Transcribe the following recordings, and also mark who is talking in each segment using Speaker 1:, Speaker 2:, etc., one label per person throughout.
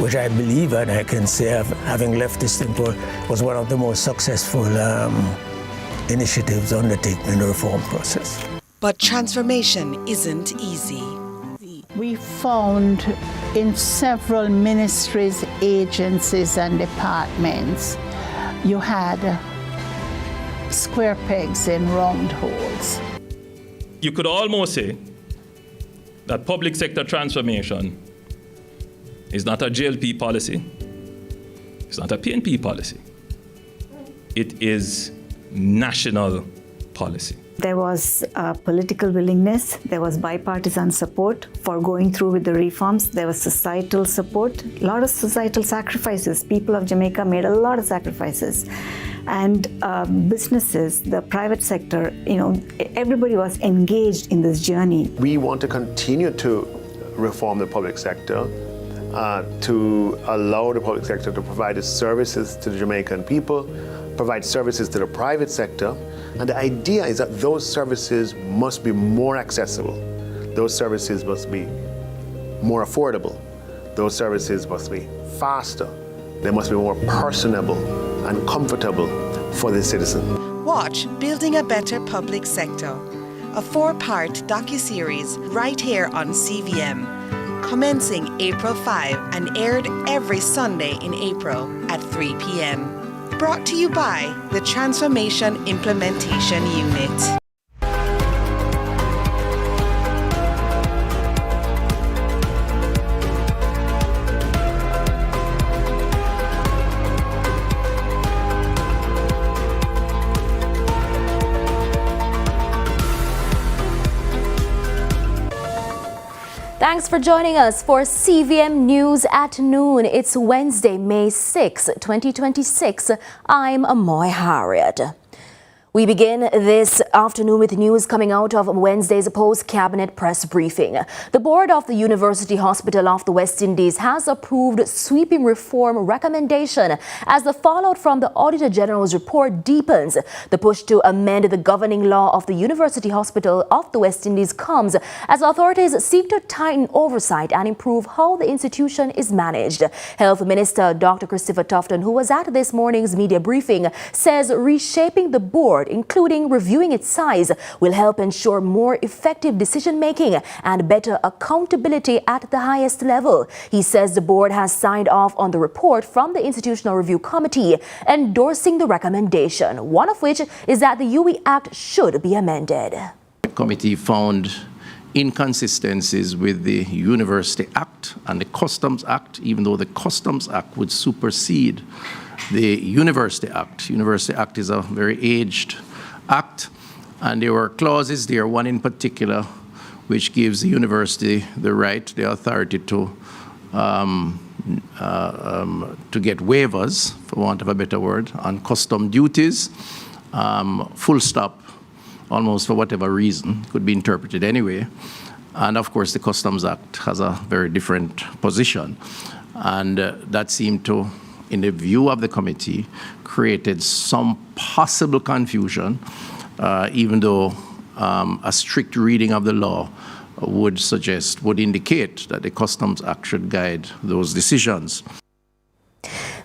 Speaker 1: which I believe, and I can say, having left this thing, was one of the most successful initiatives undertaken in the reform process.
Speaker 2: But transformation isn't easy.
Speaker 3: We found in several ministries, agencies, and departments, you had square pegs in round holes.
Speaker 4: You could almost say that public sector transformation is not a JLP policy, it's not a PNP policy. It is national policy.
Speaker 5: There was political willingness, there was bipartisan support for going through with the reforms, there was societal support, a lot of societal sacrifices. People of Jamaica made a lot of sacrifices. And businesses, the private sector, everybody was engaged in this journey.
Speaker 6: We want to continue to reform the public sector, to allow the public sector to provide its services to the Jamaican people, provide services to the private sector. And the idea is that those services must be more accessible. Those services must be more affordable. Those services must be faster. They must be more personable and comfortable for the citizen.
Speaker 2: Watch Building a Better Public Sector, a 4-part docuseries right here on CVM, commencing April 5 and aired every Sunday in April at 3 p.m. Brought to you by the Transformation Implementation Unit.
Speaker 7: Thanks for joining us for CVM News at Noon. It's Wednesday, May 6, 2026. I'm Amoy Harriet. We begin this afternoon with news coming out of Wednesday's post-cabinet press briefing. The board of the University Hospital of the West Indies has approved sweeping reform recommendation as the fallout from the Auditor General's report deepens. The push to amend the governing law of the University Hospital of the West Indies comes as authorities seek to tighten oversight and improve how the institution is managed. Health Minister Dr. Christopher Tufton, who was at this morning's media briefing, says reshaping the board, including reviewing its size, will help ensure more effective decision-making and better accountability at the highest level. He says the board has signed off on the report from the Institutional Review Committee, endorsing the recommendation, one of which is that the UE Act should be amended.
Speaker 8: The committee found inconsistencies with the University Act and the Customs Act, even though the Customs Act would supersede the University Act. University Act is a very aged act, and there were clauses there, one in particular, which gives the university the right, the authority to get waivers, for want of a better word, on custom duties, full stop, almost for whatever reason, could be interpreted anyway. And of course, the Customs Act has a very different position. And that seemed to, in the view of the committee, created some possible confusion, even though a strict reading of the law would indicate that the Customs Act should guide those decisions.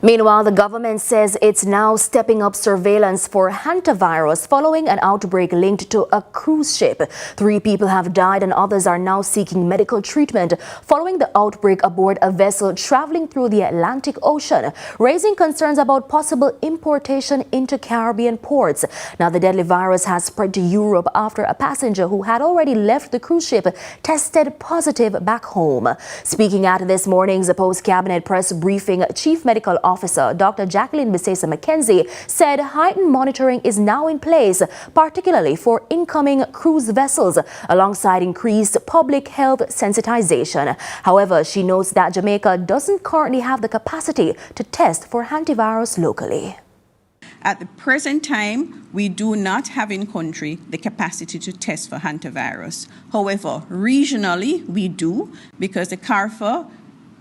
Speaker 7: Meanwhile, the government says it's now stepping up surveillance for Hantavirus following an outbreak linked to a cruise ship. 3 people have died and others are now seeking medical treatment following the outbreak aboard a vessel traveling through the Atlantic Ocean, raising concerns about possible importation into Caribbean ports. Now, the deadly virus has spread to Europe after a passenger who had already left the cruise ship tested positive back home. Speaking at this morning's post-cabinet press briefing, Chief Medical Officer Dr. Jacqueline Bisesa McKenzie said heightened monitoring is now in place, particularly for incoming cruise vessels, alongside increased public health sensitization. However, she notes that Jamaica doesn't currently have the capacity to test for hantavirus locally.
Speaker 9: At the present time, we do not have in country the capacity to test for hantavirus. However, regionally, we do, because the CARFA,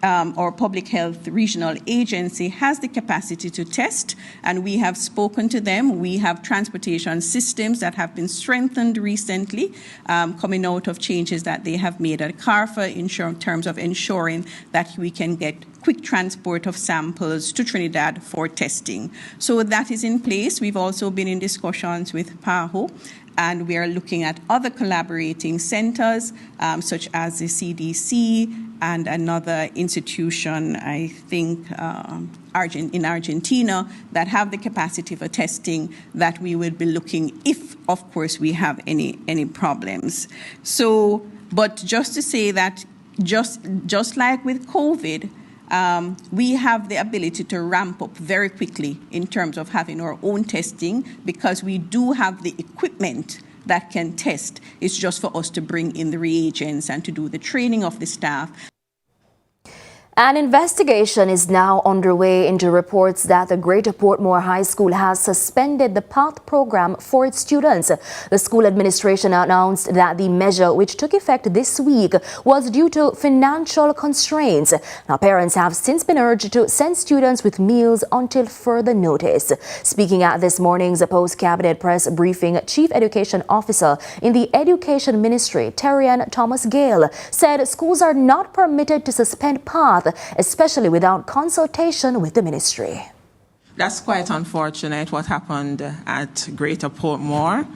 Speaker 9: our Public Health Regional Agency, has the capacity to test, and we have spoken to them. We have transportation systems that have been strengthened recently, coming out of changes that they have made at CARFA in terms of ensuring that we can get quick transport of samples to Trinidad for testing. So that is in place. We've also been in discussions with PAHO, and we are looking at other collaborating centers, such as the CDC and another institution, I think, in Argentina, that have the capacity for testing, that we will be looking if, of course, we have any problems. So, but just to say that just like with COVID, we have the ability to ramp up very quickly in terms of having our own testing, because we do have the equipment that can test. It's just for us to bring in the reagents and to do the training of the staff.
Speaker 7: An investigation is now underway into reports that the Greater Portmore High School has suspended the PATH program for its students. The school administration announced that the measure, which took effect this week, was due to financial constraints. Now, parents have since been urged to send students with meals until further notice. Speaking at this morning's post-cabinet press briefing, Chief Education Officer in the Education Ministry, Terrian Thomas Gale, said schools are not permitted to suspend PATH, especially without consultation with the ministry.
Speaker 10: That's quite unfortunate what happened at Greater Portmore.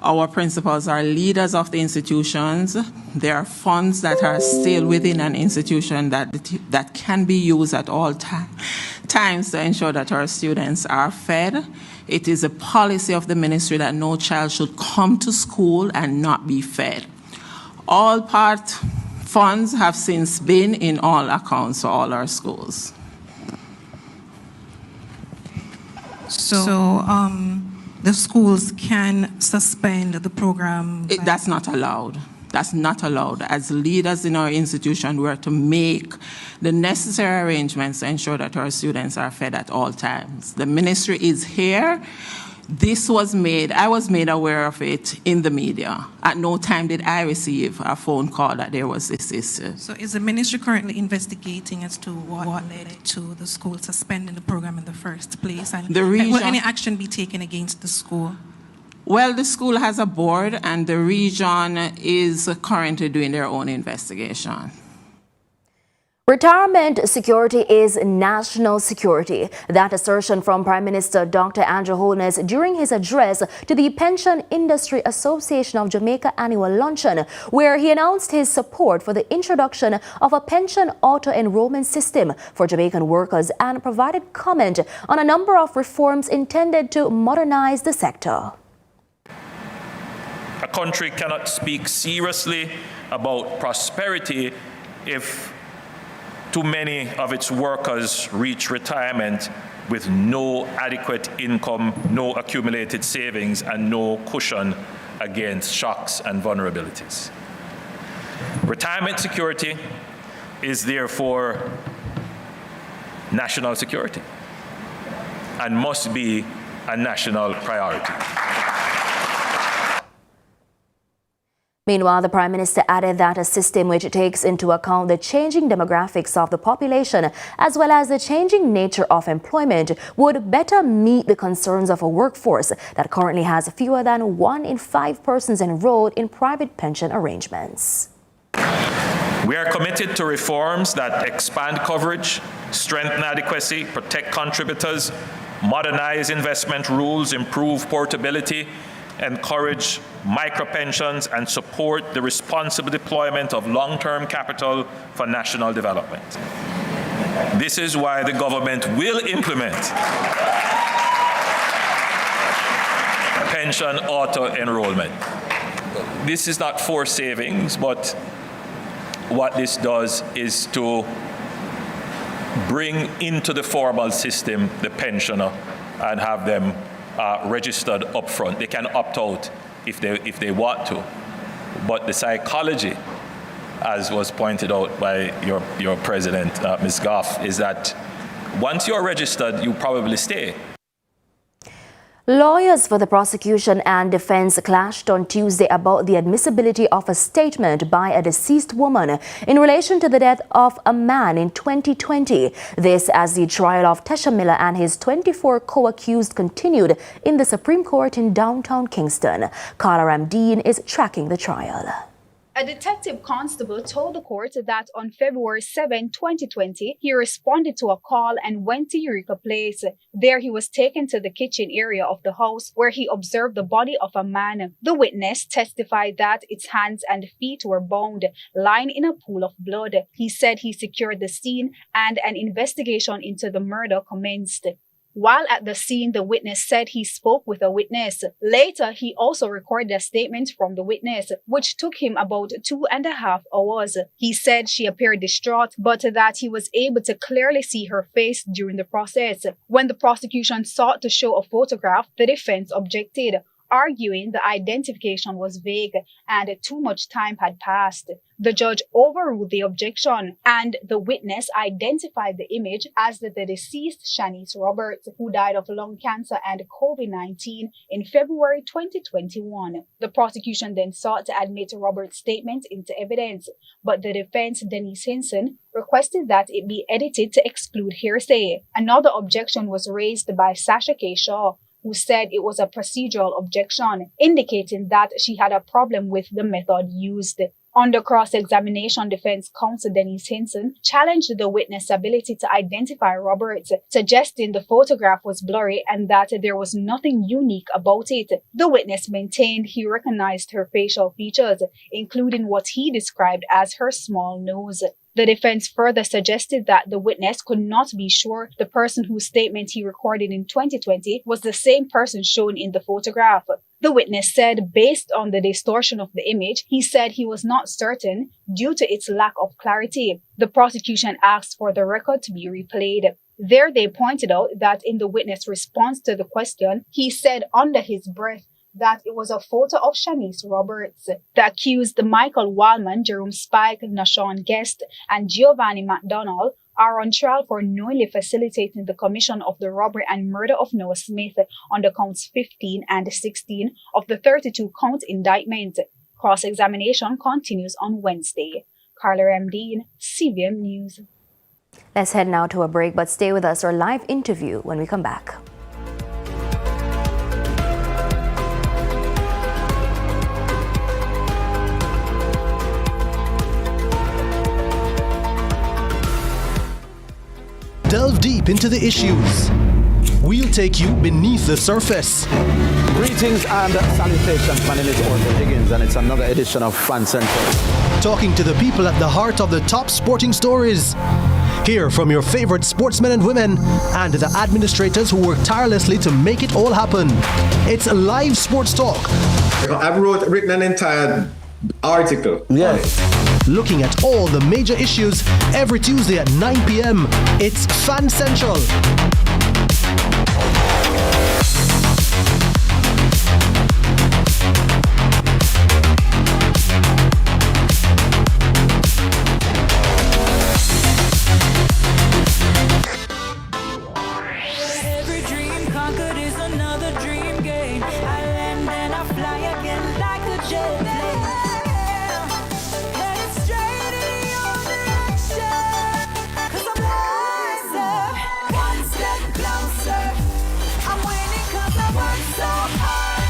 Speaker 10: Our principals are leaders of the institutions. There are funds that are still within an institution that can be used at all times to ensure that our students are fed. It is a policy of the ministry that no child should come to school and not be fed. All PATH funds have since been in all accounts for all our schools.
Speaker 11: So the schools can suspend the program?
Speaker 10: That's not allowed. That's not allowed. As leaders in our institution, we are to make the necessary arrangements to ensure that our students are fed at all times. The ministry is here. This was I was made aware of it in the media. At no time did I receive a phone call that there was this issue.
Speaker 11: So is the ministry currently investigating as to what led to the school suspending the program in the first place? And will any action be taken against the school?
Speaker 10: Well, the school has a board, and the region is currently doing their own investigation.
Speaker 7: Retirement security is national security. That assertion from Prime Minister Dr. Andrew Holness during his address to the Pension Industry Association of Jamaica annual luncheon, where he announced his support for the introduction of a pension auto-enrollment system for Jamaican workers and provided comment on a number of reforms intended to modernize the sector.
Speaker 4: A country cannot speak seriously about prosperity if too many of its workers reach retirement with no adequate income, no accumulated savings, and no cushion against shocks and vulnerabilities. Retirement security is therefore national security and must be a national priority.
Speaker 7: Meanwhile, the Prime Minister added that a system which takes into account the changing demographics of the population as well as the changing nature of employment would better meet the concerns of a workforce that currently has fewer than 1 in 5 persons enrolled in private pension arrangements.
Speaker 4: We are committed to reforms that expand coverage, strengthen adequacy, protect contributors, modernize investment rules, improve portability, encourage micropensions, and support the responsible deployment of long-term capital for national development. This is why the government will implement pension auto-enrollment. This is not forced savings, but what this does is to bring into the formal system the pensioner and have them registered up front. They can opt out if they want to. But the psychology, as was pointed out by your president, Ms. Goff, is that once you're registered, you probably stay.
Speaker 7: Lawyers for the prosecution and defense clashed on Tuesday about the admissibility of a statement by a deceased woman in relation to the death of a man in 2020. This as the trial of Tesha Miller and his 24 co-accused continued in the Supreme Court in downtown Kingston. Carla Ramdeen is tracking the trial.
Speaker 12: A detective constable told the court that on February 7, 2020, he responded to a call and went to Eureka Place. There he was taken to the kitchen area of the house where he observed the body of a man. The witness testified that its hands and feet were bound, lying in a pool of blood. He said he secured the scene and an investigation into the murder commenced. While at the scene, the witness said he spoke with a witness. Later, he also recorded a statement from the witness, which took him about 2.5 hours. He said she appeared distraught, but that he was able to clearly see her face during the process. When the prosecution sought to show a photograph, the defense objected, arguing the identification was vague and too much time had passed. The judge overruled the objection, and the witness identified the image as the deceased Shanice Roberts, who died of lung cancer and COVID-19 in February 2021. The prosecution then sought to admit Roberts' statement into evidence, but the defense, Denise Hinson, requested that it be edited to exclude hearsay. Another objection was raised by Sasha K. Shaw, who said it was a procedural objection, indicating that she had a problem with the method used. Under cross-examination, defense counsel Denise Hinson challenged the witness' ability to identify Roberts, suggesting the photograph was blurry and that there was nothing unique about it. The witness maintained he recognized her facial features, including what he described as her small nose. The defense further suggested that the witness could not be sure the person whose statement he recorded in 2020 was the same person shown in the photograph. The witness said, based on the distortion of the image, he said he was not certain due to its lack of clarity. The prosecution asked for the record to be replayed. There they pointed out that in the witness' response to the question, he said under his breath that it was a photo of Shanice Roberts. The accused, Michael Wallman, Jerome Spike, Nashawn Guest, and Giovanni McDonald, are on trial for knowingly facilitating the commission of the robbery and murder of Noah Smith on the counts 15 and 16 of the 32-count indictment. Cross-examination continues on Wednesday. Carla M. Dean, CVM News.
Speaker 7: Let's head now to a break, but stay with us for a live interview when we come back.
Speaker 13: Delve deep into the issues. We'll take you beneath the surface.
Speaker 14: Greetings and salutations. My name is Orville Higgins, and it's another edition of Fan Central.
Speaker 13: Talking to the people at the heart of the top sporting stories. Hear from your favorite sportsmen and women and the administrators who work tirelessly to make it all happen. It's live sports talk.
Speaker 15: I've written an entire article.
Speaker 14: Yes.
Speaker 13: Looking at all the major issues every Tuesday at 9 p.m. It's Fan Central.
Speaker 16: Every dream conquered is another dream game. I land and I fly again like a jet plane. Headed straight in your direction. 'Cause I'm wiser, one step closer. I'm winning 'cause I work so hard.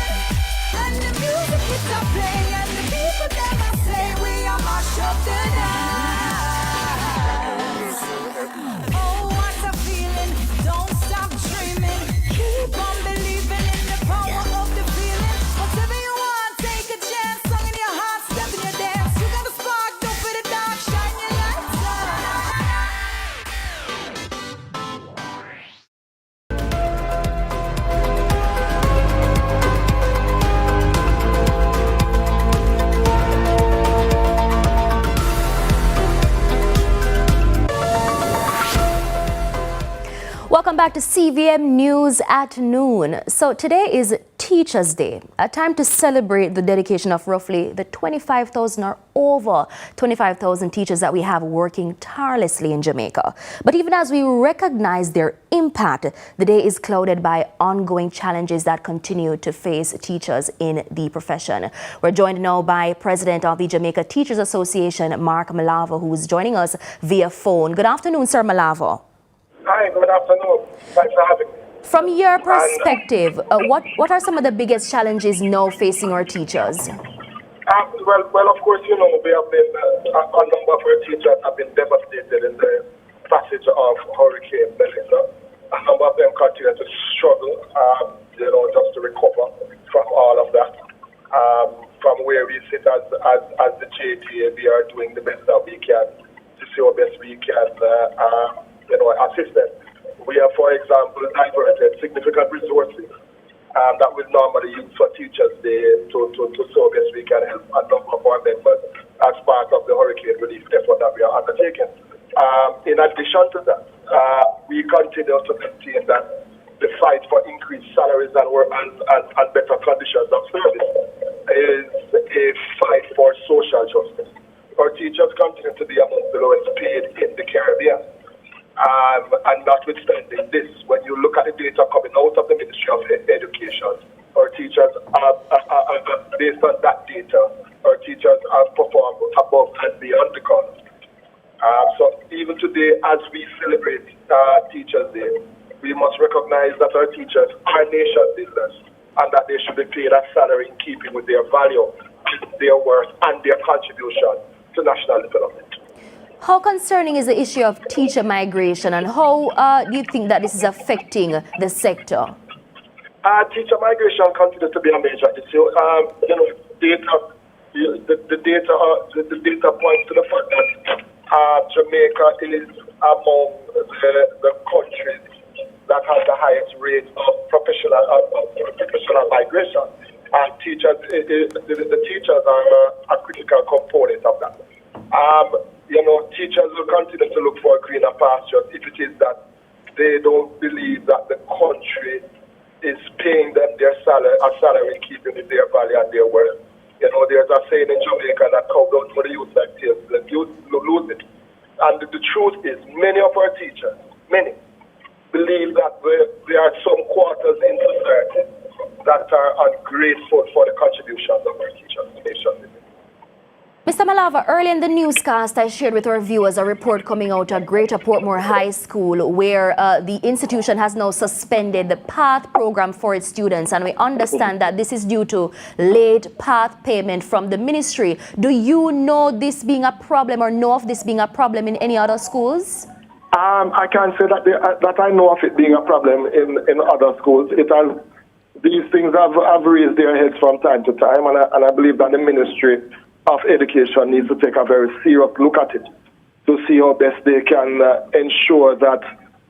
Speaker 16: And the music keeps on playing, and the people that I say we are mash up the night. Oh, what a feeling! Don't stop dreaming. Keep on believing in the power of the feeling. Whatever you want, take a chance. Song in your heart, step in your dance. You got a spark, don't fit it dark. Shine your lights
Speaker 7: Welcome back to CVM News at noon. So today is Teachers' Day, a time to celebrate the dedication of roughly the 25,000 or over 25,000 teachers that we have working tirelessly in Jamaica. But even as we recognize their impact, the day is clouded by ongoing challenges that continue to face teachers in the profession. We're joined now by President of the Jamaica Teachers Association, Mark Malavo, who is joining us via phone. Good afternoon, Sir Malavo.
Speaker 17: Hi, good afternoon. Thanks for having me.
Speaker 7: From your perspective, what are some of the biggest challenges now facing our teachers?
Speaker 17: Well, of course, you know, we have been, a number of our teachers have been devastated in the passage of Hurricane Melissa. A number of them continue to struggle, you know, just to recover from all of that. From where we sit as the JTA, we are doing the best that we can to see how best we can, you know, assist them. We have, for example, diverted significant resources that we normally use for Teachers Day to so best we can help a number of our members as part of the hurricane relief effort that we are undertaking. In addition to that, we continue to maintain that the fight for increased salaries and better conditions of service is a fight for social justice. Our teachers continue to be among the lowest paid in the Caribbean. And notwithstanding this, when you look at the data coming out of the Ministry of Education, our teachers are based on that data, our teachers have performed above and beyond the call. So even today, as we celebrate Teachers Day, we must recognize that our teachers are nation builders and that they should be paid a salary in keeping with their value, their worth, and their contribution to national development.
Speaker 7: How concerning is the issue of teacher migration, and how do you think that this is affecting the sector?
Speaker 17: Teacher migration continues to be a major issue. You know, the data points to the fact that Jamaica is among the countries that have the highest rate of professional migration. And teachers, the teachers are a critical component of that. You know, teachers will continue to look for greener pastures if it is that they don't believe that the country is paying them their salary, keeping with their value and their worth. You know, there's a saying in Jamaica that cow don't know the youth like tails, the youth lose it. And the truth is, many of our teachers, many, believe that there are some quarters in society that are ungrateful for the contributions of our teachers to nation.
Speaker 7: Mr. Malava, early in the newscast, I shared with our viewers a report coming out at Greater Portmore High School where the institution has now suspended the PATH program for its students. And we understand that this is due to late PATH payment from the ministry. Do you know this being a problem or know of this being a problem in any other schools?
Speaker 17: I can't say that I know of it being a problem in other schools. These things have raised their heads from time to time, and I believe that the Ministry of Education needs to take a very serious look at it to see how best they can ensure that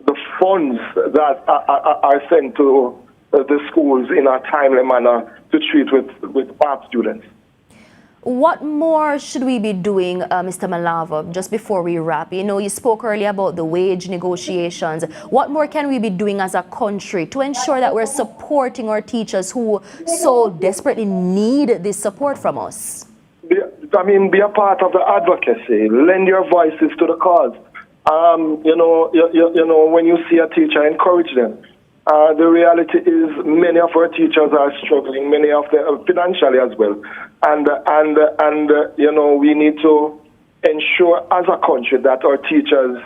Speaker 17: the funds that are sent to the schools in a timely manner to treat with PATH students.
Speaker 7: What more should we be doing, Mr. Malava, just before we wrap? You know, you spoke earlier about the wage negotiations. What more can we be doing as a country to ensure that we're supporting our teachers who so desperately need this support from us?
Speaker 17: Be a part of the advocacy. Lend your voices to the cause. You know, when you see a teacher, encourage them. The reality is many of our teachers are struggling, many of them financially as well. And you know, we need to ensure as a country that our teachers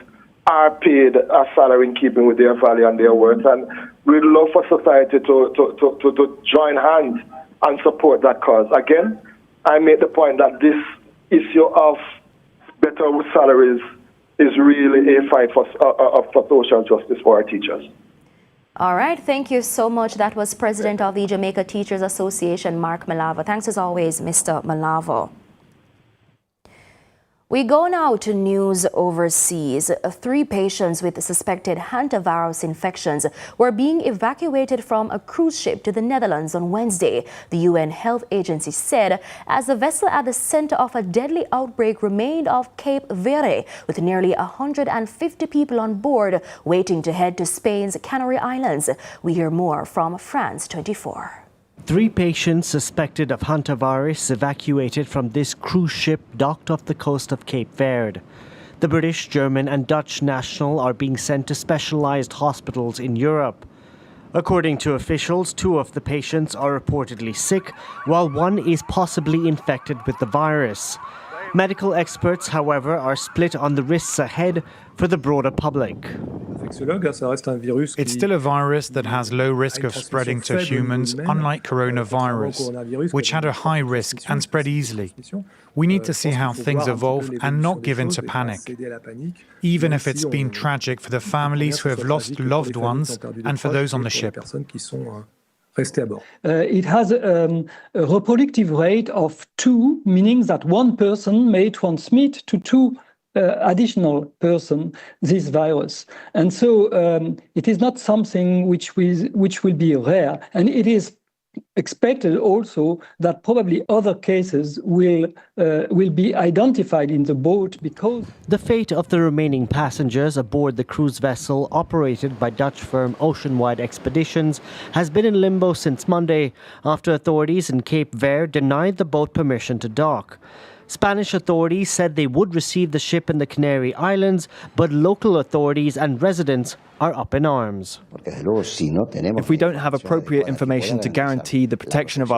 Speaker 17: are paid a salary in keeping with their value and their worth. And we'd love for society to join hands and support that cause. Again, I made the point that this issue of better salaries is really a fight for social justice for our teachers.
Speaker 7: All right, thank you so much. That was President of the Jamaica Teachers Association, Mark Malava. Thanks as always, Mr. Malava. We go now to news overseas. 3 patients with suspected hantavirus infections were being evacuated from a cruise ship to the Netherlands on Wednesday, the UN Health Agency said, as the vessel at the center of a deadly outbreak remained off Cape Verde, with nearly 150 people on board waiting to head to Spain's Canary Islands. We hear more from France 24.
Speaker 18: 3 patients suspected of hantavirus evacuated from this cruise ship docked off the coast of Cape Verde. The British, German and Dutch national are being sent to specialized hospitals in Europe. According to officials, 2 of the patients are reportedly sick, while 1 is possibly infected with the virus. Medical experts, however, are split on the risks ahead for the broader public.
Speaker 19: It's still a virus that has low risk of spreading to humans, unlike coronavirus, which had a high risk and spread easily. We need to see how things evolve and not give in to panic, even if it's been tragic for the families who have lost loved ones and for those on the ship.
Speaker 20: It has a reproductive rate of 2, meaning that one person may transmit to 2 additional person this virus. And so it is not something which will be rare. And it is expected also that probably other cases will be identified in the boat because...
Speaker 18: The fate of the remaining passengers aboard the cruise vessel operated by Dutch firm Oceanwide Expeditions has been in limbo since Monday after authorities in Cape Verde denied the boat permission to dock. Spanish authorities said they would receive the ship in the Canary Islands, but local authorities and residents are up in arms.
Speaker 21: If we don't have appropriate information to guarantee the protection of our